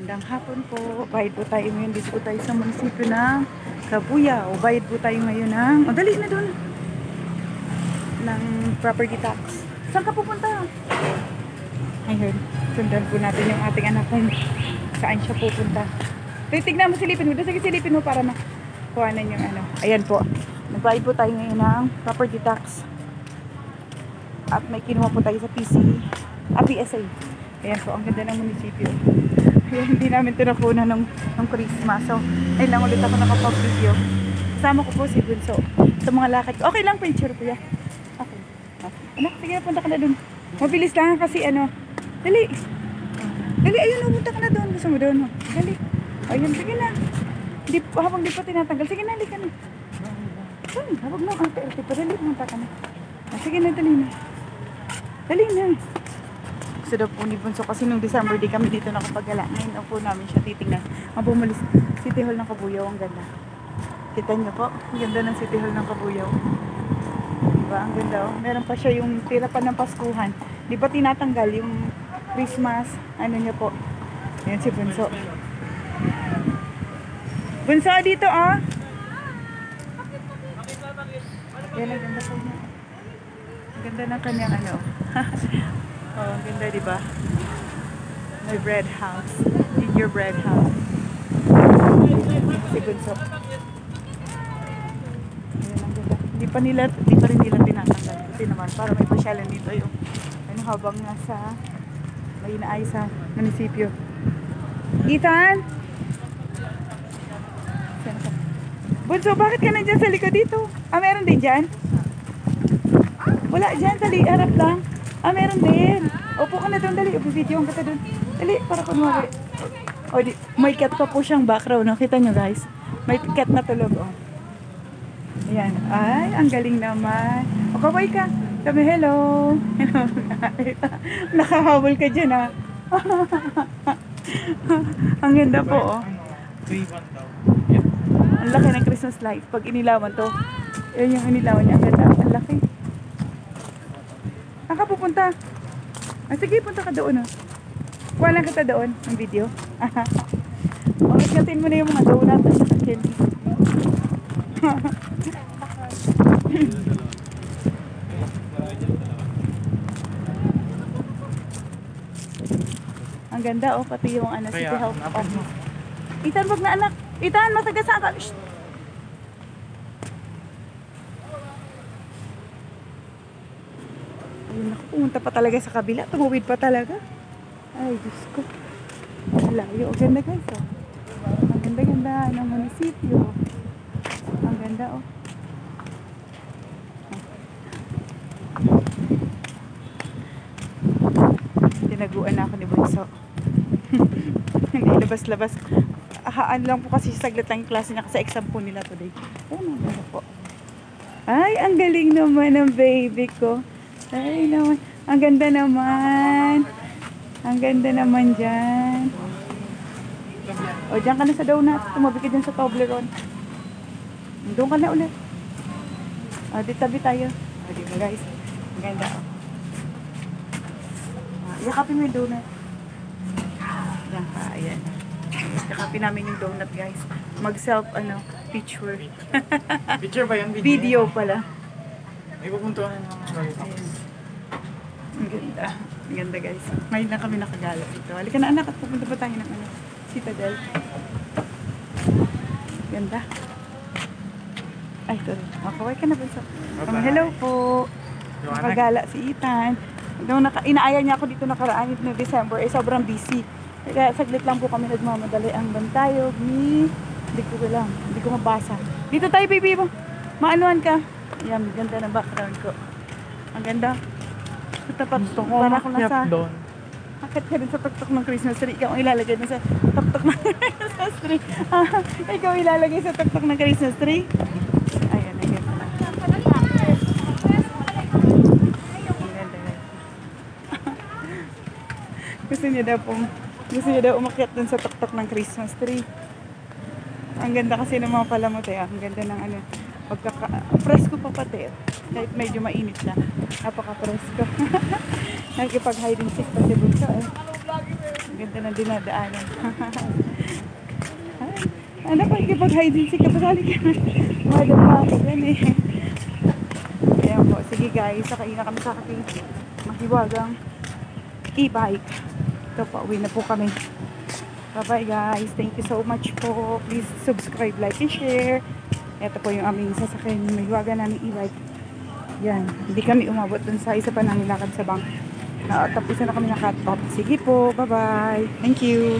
Magandang hapon po. Bayad po tayo ngayon. Dito po tayo sa munisipyo ng Cabuyao. Bayad po tayo ngayon ng... O, dali na dun. Ng property tax. Saan ka pupunta? Ayun. Sundan po natin yung ating anak kung saan siya pupunta. Tignan mo, silipin mo. Sige, silipin mo para makuhanan yung ano. Ayan po. Nagbayad po tayo ngayon ng property tax. At may kinuha po tayo sa PSA. Ayan po, ang ganda ng munisipyo. Ayan, hindi namin ito nakuna ng Christmas. So, ayun lang ulit ako nakapag-video. Kasama ko po si Bunso sa mga lakad. Okay lang, picture ko ya. Okay. Anak, sige na, punta ka na dun. Mabilis lang kasi ano. Dali. Dali, ayun, punta ka na dun. Gusto mo dun. Dali. Ayun, sige na. Habang di pa tinatanggal. Sige na, halika na. Habang mo, ate, dali, punta ka na. Sige na, dali na. Dali na. Gusto daw po ni Bunso kasi nung December di kami dito nakapagala. Ngayon na po namin siya titignan. Ang bumulis City Hall ng Cabuyao, ang ganda. Kita niyo po, ang ganda ng City Hall ng Cabuyao. Diba, ang ganda oh. Meron pa siya yung tira pa ng Paskuhan. Di ba tinatanggal yung Christmas, ano niya po. Ayan si Bunso. Bunso, dito ah. Yan, ang ganda po niya. Ang ganda ng kanyang ano. Oh, ang ganda, diba? My bread house. In your bread house. Si Bunso. Ayan, ang ganda. Di pa rin nila tinatanggal. Kasi naman, para may pasyalan dito yung ano, habang nasa may inaayos sa munisipyo. Ethan! Bunso, bakit ka nandyan sa likod dito? Ah, meron din dyan? Wala dyan, dali, harap lang. Ah, meron din. Upo ka na doon, dali. Video ka doon. Dali, para kunwari. O, may cat pa po siyang background. Nakita nyo, guys? May cat na tulog, oh. Ayan. Ay, ang galing naman. O, kaway ka. Sabi, hello. Nakahabol ka dyan, ah. Ang ganda po, oh. Ang laki ng Christmas light. Pag inilawan to, yun yung inilawan niya. Ang ganda. Ang laki. Saan ka pupunta? Ah, sige, punta ka doon. Oh. Kuha lang kita doon ang video. O, katin mo na yung mga donut at saka candy. Ang ganda, oh. Pati yung ano, City Health Office. Ethan, wag na anak. Ethan, matagasaan ka. Shh. Ayun, pumunta pa talaga sa kabila. Tumuwid pa talaga. Ay, Diyos ko. Malayo. Ang ganda, guys. Oh. Ang ganda-ganda ng munisipyo. Ang ganda, oh. Tinaguan na ako ni Bunso. Hindi labas-labas. Ano lang po kasi saglit lang yung klase niya kasi exam po nila today. Ayun, ang ganda po. Ay, ang galing naman ng baby ko. Ay naman, ang ganda naman. Ang ganda naman dyan. O, dyan ka na sa donut. Tumabi ka dyan sa Toblerone. Doon ka na ulit. O, di tabi tayo. O, di ba guys? Ang ganda. Yakapin mo yung donut. Yan ka, ayan. Yakapin namin yung donut guys. Mag-self, picture. Picture ba yung video? Video pala. May pupuntuan ng ang ganda. Ang ganda guys. Ngayon na kami nakagala dito. Halika na anak at pupunta pa tayo ng Citadel. Ganda. Ay, ito. Makaway ka na ba sa... hello po. Nakagala si Ethan. Inaaya niya ako dito nakaraan ng December. Sobrang busy. Kaya saglit lang po kami nagmamadali. Ang bantayog ni... Hindi ko mabasa. Dito tayo baby mo. Maanuhan ka. Yan, ganda ng background ko. Ang ganda. Tapat to. Para ako nasa... Akit ka din sa tuktok ng Christmas tree. Ikaw ang ilalagay na sa tuktok ng Christmas tree. Ikaw ilalagay sa tuktok ng Christmas tree. Ayan, ang ganda. Ang ganda. Gusto niya daw umakyat dun sa tuktok ng Christmas tree. Ang ganda kasi ng mga palamot eh. Ang ganda ng presko pa pati. Kahit medyo mainit na. Napaka-presko. Nagkipag-hide and seek pa si Bunso eh. Ganda ng dinadaanan. Ay, ano pa, ikipag-hide and seek ka pa sali ka. Madam pa ako yan eh. Ayan po, sige guys, sakain na kami sa aking mahiwagang e-bike. Ito po, uwi na po kami. Bye-bye guys. Thank you so much po. Please subscribe, like, and share. Ito po yung aming sasakyan. May hiwaga namin e-bike. Yan. Hindi kami umabot dun sa isa pa namin lakad sa bank. Tapusin na kami ng cut-off. Sige po. Bye-bye. Thank you.